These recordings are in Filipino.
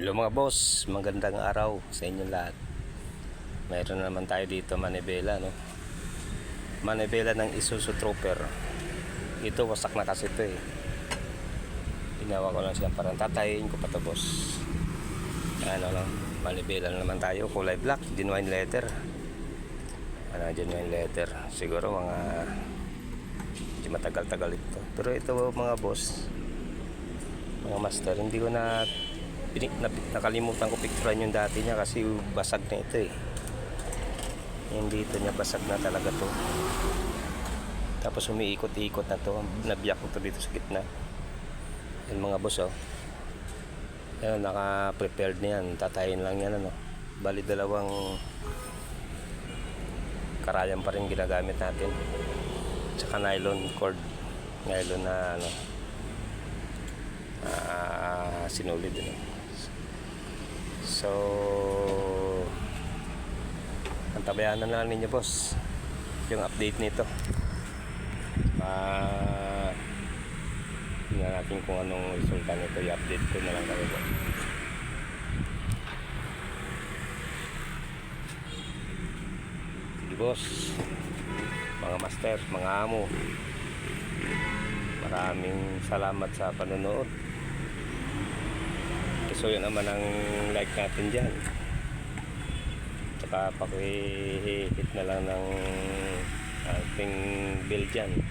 Hello mga boss, magandang araw sa inyo lahat. Mayroon na naman tayo dito manibela, no? Manibela ng Isuzu Trooper. Ito wasak na kasi ito eh. Ginawa ko lang siya parang tatayin ko pa to boss. Ano lang, manibela na naman tayo, kulay black, genuine leather. Genuine leather. Siguro mga matagal-tagal ito. Pero ito mga boss, mga master, hindi ko na nakalimutan ko picturean yung dati niya kasi basag na ito eh. Yung dito niya basag na talaga to. Tapos umiikot-ikot na to. Nabiyak ko to dito sa gitna. Yan mga boss oh. Yan, naka-prepared na yan. Tatayin lang yan ano. Bali dalawang karayan pa rin ginagamit natin. Tsaka nylon cord. Nylon na ano. Sinulid ano. So antabayan na lang ninyo boss yung update nito. Tingnan natin kung anong resulta nito. I-update ko na lang kayo boss. Sige boss, mga master, mga amo, maraming salamat sa panonood. So yun naman ang like natin dyan. Tsaka paki-hit na lang ng ating bell dyan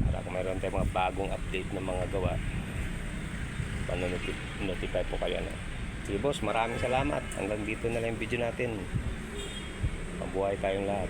para kung mayroon tayong mga bagong update ng mga gawa, notify po kayo na. Sige boss, maraming salamat. Hanggang dito na lang yung video natin. Mabuhay tayong lahat.